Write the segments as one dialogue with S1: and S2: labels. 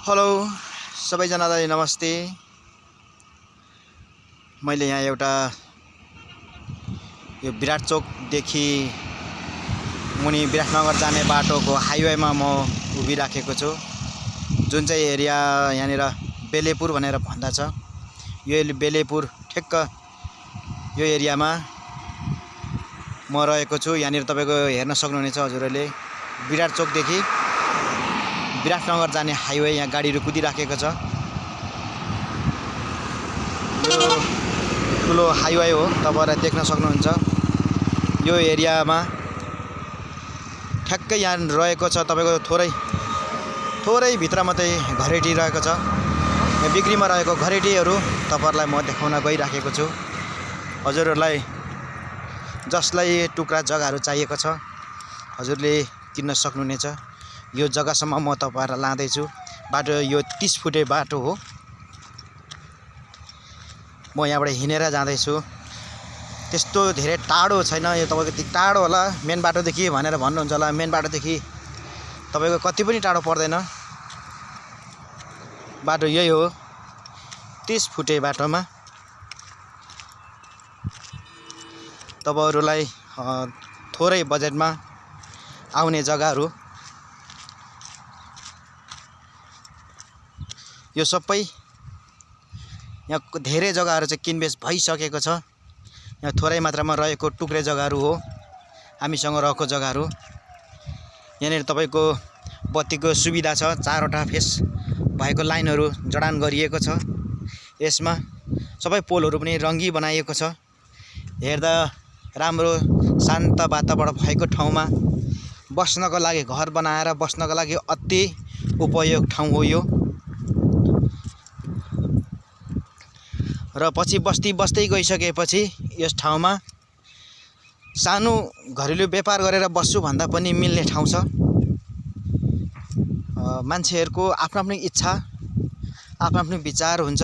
S1: Hello सबैजनालाई नमस्ते। मैले यहाँ एउटा यो विराट चोकदेखि मुनि विराटनगर जाने बाटोको हाइवेमा म उभिराखेको छु। जुन चाहिँ एरिया यहाँनिर बेलेपुर भनेर भन्दछ, यो बेलेपुर ठेक्क यो एरियामा म रहेको छु। यहाँनिर तपाईको हेर्न सक्नुहुनेछ हजुरहरूले विराट चोकदेखि विराटनगर जाने हाइवे यहाँ गाडीहरू कुदिराखेको छ। यो ठुलो हाइवे हो, तपाईहरुले देख्न सक्नुहुन्छ। यो एरियामा ठ्याक्कै यहाँ रहेको छ तपाईको थोरै भित्र मात्रै घरेटी रहेको छ। यहाँ बिक्रीमा रहेको घरेटीहरू तपाईहरुलाई म देखाउन गइराखेको छु। हजुरहरूलाई जसलाई टुक्रा जग्गाहरू चाहिएको छ हजुरले किन्न सक्नुहुनेछ। यो जग्गासम्म म तपाईहरुलाई लाँदैछु। बाटो यो 30 फुटे बाटो हो। म यहाँबाट हिँडेर जाँदैछु। त्यस्तो धेरै टाढो छैन, यो तपाईको त्यति टाढो होला मेन बाटोदेखि भनेर भन्नुहुन्छ होला। मेन बाटोदेखि तपाईको कति पनि टाढो पर्दैन। बाटो यही हो, 30 फुटे बाटोमा तपाईहरुलाई थोरै बजेटमा आउने जग्गाहरू यो सबै यहाँ धेरै जग्गाहरू चाहिँ किनबेच भइसकेको छ। यहाँ थोरै मात्रामा रहेको टुक्रे जग्गाहरू हो, हामीसँग रहेको जग्गाहरू। यहाँनिर तपाईको बत्तीको सुविधा छ, 4वटा फेस भएको लाइनहरू जडान गरिएको छ। यसमा सबै पोलहरू पनि रङ्गी बनाइएको छ। हेर्दा राम्रो शान्त वातावरण भएको ठाउँमा बस्नको लागि, घर बनाएर बस्नको लागि अति उपयोग ठाउँ हो यो। र पछि बस्दै गइसकेपछि यस ठाउँमा सानो घरेलु व्यापार गरेर बस्छु भन्दा पनि मिल्ने ठाउँ छ। मान्छेहरुको आफ्नो इच्छा, आफ्नो विचार हुन्छ।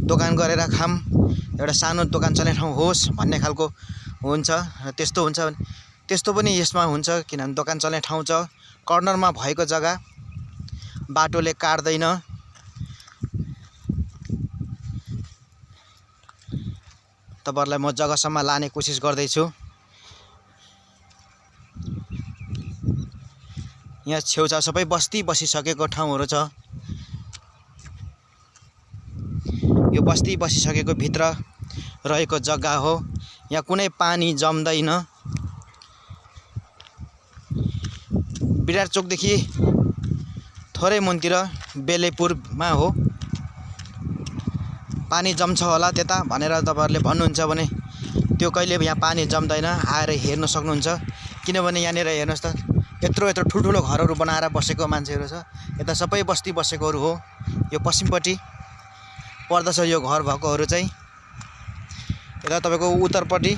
S1: दोकान गरेर खाम, एउटा सानो दोकान चल्ने ठाउँ होस् भन्ने खालको हुन्छ। त्यस्तो हुन्छ, त्यस्तो पनि यसमा हुन्छ। किनभने दोकान चल्ने ठाउँ छ, कर्नरमा भएको जग्गा, बाटोले काट्दैन। तपाईहरुलाई म जग्गासम्म लाने कोसिस गर्दैछु। यहाँ छेउछाउ सबै बस्ती बसिसकेको ठाउँहरू छ। यो बस्ती बसिसकेको भित्र रहेको जग्गा हो। यहाँ कुनै पानी जम्दैन। विराट चोकदेखि थोरै मुनितिर बेलेपुरमा हो। पानी जम्छ होला त्यता भनेर तपाईहरुले भन्नुहुन्छ भने त्यो कहिले यहाँ पानी जम्दैन। आएर हेर्न सक्नुहुन्छ। किनभने यहाँनिर हेर्नुहोस् त, यत्रो ठुल्ठुलो घरहरू बनाएर बसेको मान्छेहरू छ। यता सबै बस्ती बसेकोहरू हो। यो पश्चिमपट्टि पर्दछ यो घर भएकोहरू चाहिँ। यता तपाईको उत्तरपट्टि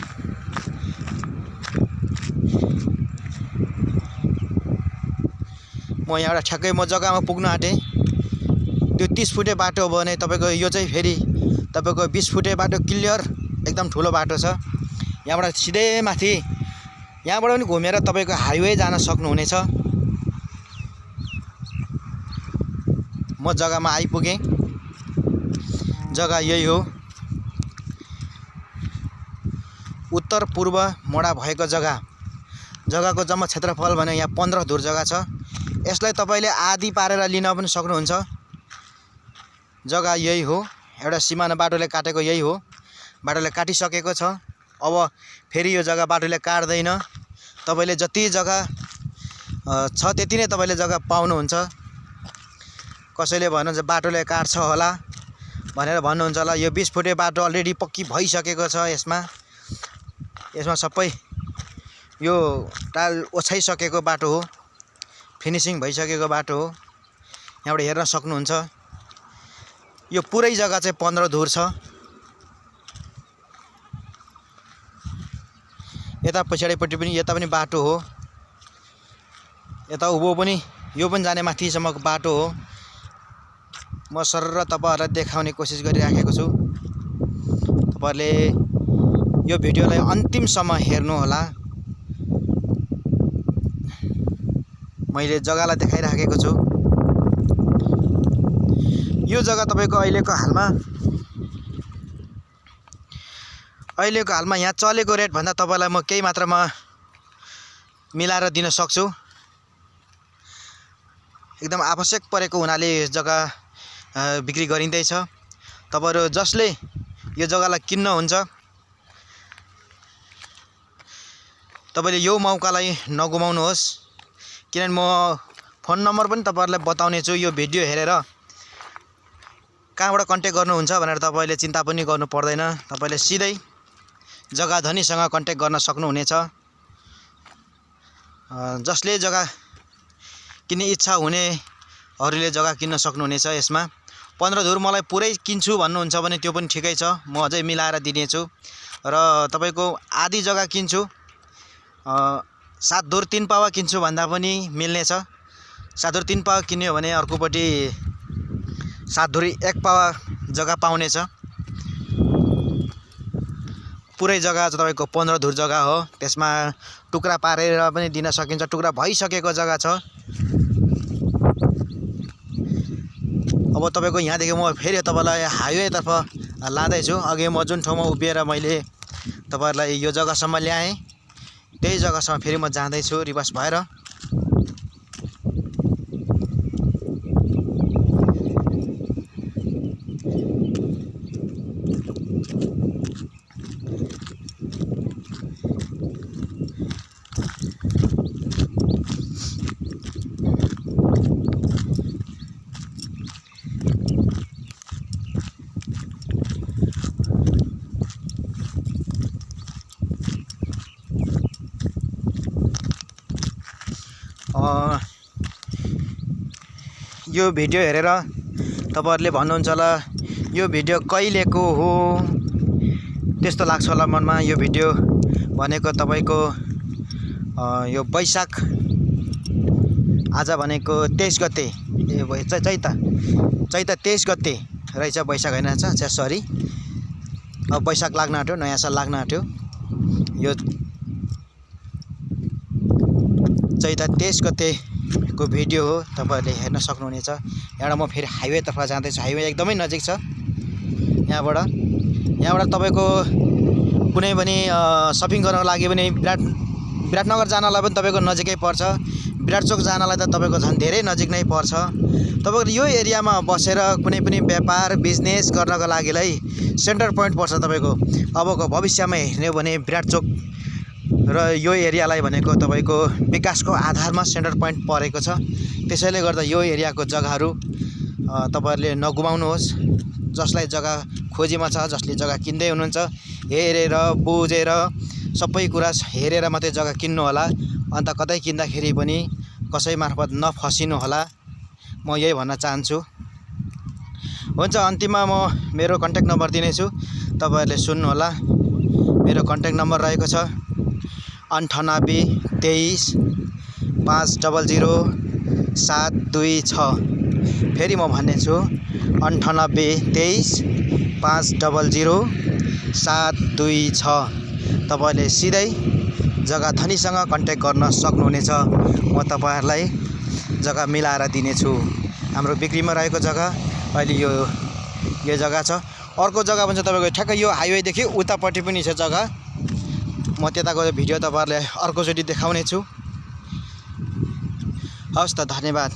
S1: म यहाँबाट ठ्याक्कै म जग्गामा पुग्न आँटेँ। त्यो 30 फुटे बाटो हो भने तपाईको यो चाहिँ फेरि तपाईको 20 फुटे बाटो क्लियर एकदम ठुलो बाटो छ। यहाँबाट सिधै माथि, यहाँबाट पनि घुमेर तपाईको हाइवे जान सक्नुहुनेछ। म जग्गामा आइपुगेँ। जग्गा यही हो, उत्तर पूर्व मोडा भएको जग्गाको जम्मा क्षेत्रफल भने यहाँ 15 धुर जग्गा छ। यसलाई तपाईले आधी पारेर लिन पनि सक्नुहुन्छ। जग्गा यही हो, एउटा सिमाना बाटोले काटेको यही हो। बाटोले काटिसकेको छ। अब फेरि यो जग्गा बाटोले काट्दैन। तपाईले जति जग्गा छ त्यति नै तपाईले जग्गा पाउनुहुन्छ। कसैले भन्नुहुन्छ बाटोले काट्छ होला भनेर भन्नुहुन्छ होला। यो 20 फुटे बाटो अलरेडी पक्की भइसकेको छ। यसमा सबै यो टाल ओछाइसकेको बाटो हो, फिनिसिङ भइसकेको बाटो हो। यहाँबाट हेर्न सक्नुहुन्छ। यो पुरै जग्गा चाहिँ 15 धुर छ। यता पछाडिपट्टि पनि यता पनि बाटो हो। यता उभो पनि यो पनि जाने माथिसम्मको बाटो हो। म सरर तपाईहरुलाई देखाउने कोसिस गरिराखेको छु। तपाईहरुले यो भिडियोलाई अन्तिमसम्म हेर्नु होला। मैले जग्गालाई देखाइराखेको छु। यो जग्गा तपाईको अहिलेको हालमा यहाँ चलेको रेट भन्दा तपाईलाई म केही मात्रामा मिलाएर दिन सक्छु। एकदम आवश्यक परेको हुनाले यो जग्गा बिक्री गरिँदैछ। तपाईहरु जसले यो जग्गालाई किन्न हुन्छ तपाईले यो मौकालाई नगुमाउनुहोस्, किनभने म फोन नम्बर पनि तपाईहरुलाई बताउने छु। यो भिडियो हेरेर कहाँबाट कन्ट्याक्ट गर्नुहुन्छ भनेर तपाईले चिन्ता पनि गर्नु पर्दैन। तपाईले सिधै जग्गा धनीसँग कन्ट्याक्ट गर्न सक्नुहुनेछ। जसले जग्गा किन्ने इच्छा हुनेहरूले जग्गा किन्न सक्नुहुनेछ। यसमा 15 धुर मलाई पुरै किन्छु भन्नुहुन्छ भने त्यो पनि ठिकै छ, म अझै मिलाएर दिनेछु। र तपाईको आधी जग्गा किन्छु 7 धुर 3 पावा किन्छु भन्दा पनि मिल्नेछ। 7 धुर 3 पावा किन्यो भने अर्कोपट्टि 7 धुर 1 पावा जग्गा पाउनेछ। पुरै जग्गा तपाईको 15 धुर जग्गा हो। त्यसमा टुक्रा पारेर पनि दिन सकिन्छ, टुक्रा भइसकेको जग्गा छ। अब तपाईको यहाँदेखि म फेरि तपाईलाई हाइवे तर्फ लाँदै छु। अघि म जुन ठाउँमा उभिएर मैले तपाईहरुलाई यो जग्गासम्म ल्याएँ त्यही जग्गासम्म फेरि म जाँदै छु रिभर्स भएर। यो भिडियो हेरेर तपाईहरुले भन्नुहुन्छ होला यो भिडियो कहिलेको हो, त्यस्तो लाग्छ होला मनमा। यो भिडियो भनेको तपाईको यो वैशाख आज भनेको 23 गते चैत 23 गते रहेछ। वैशाख हैन छ, सरी, अब वैशाख लाग्न आँट्यो, नयाँ साल लाग्न आँट्यो। यो चैत 23 गते को भिडियो हो, तपाईहरुले हेर्न सक्नुहुनेछ। यहाँबाट म फेरि हाइवे तर्फ जाँदैछु। हाइवे एकदमै नजिक छ। यहाँबाट तपाईको कुनै पनि शपिङ गर्नको लागि पनि विराटनगर जानलाई पनि तपाईको नजिकै पर्छ। विराटचोक जानलाई त तपाईको झन् धेरै नजिक नै पर्छ। तपाईको यो एरियामा बसेर कुनै पनि व्यापार बिजनेस गर्नको लागिलाई सेन्टर पोइन्ट पर्छ। तपाईको अबको भविष्यमा हेर्ने भने विराटचोक र यो एरियालाई भनेको तपाईको विकासको आधारमा सेन्टर पोइन्ट परेको छ। त्यसैले गर्दा यो एरियाको जग्गाहरू तपाईहरुले नगुमाउनुहोस्। जसलाई जग्गा खोजीमा छ, जसले जग्गा किन्दै हुनुहुन्छ, हेरेर बुझेर सबै कुरा हेरेर मात्रै जग्गा किन्नु होला। अन्त कतै किन्दाखेरि पनि कसै मार्फत नफसिनु होला, म यही भन्न चाहन्छु। हुन्छ, अन्तिममा म मेरो कन्ट्याक्ट नम्बर दिनेछु, तपाईहरुले सुन्नु होला। मेरो कन्ट्याक्ट नम्बर रहेको छ 98 23 500 726। फेरि म भन्ने छु 98 23 500 726। तपाईले सिधै जग्गा धनीसँग कन्ट्याक्ट गर्न सक्नुहुनेछ। म तपाईहरुलाई जग्गा मिलाएर दिनेछु। हाम्रो बिक्रीमा रहेको जग्गा अहिले यो जग्गा छ। अर्को जग्गा भन्छ तपाईको ठ्याक्कै यो हाइवेदेखि उतापट्टि पनि छ जग्गा। म त्यताको भिडियो तपाईहरुलाई अर्कोचोटि देखाउने छु। हवस् त, धन्यवाद।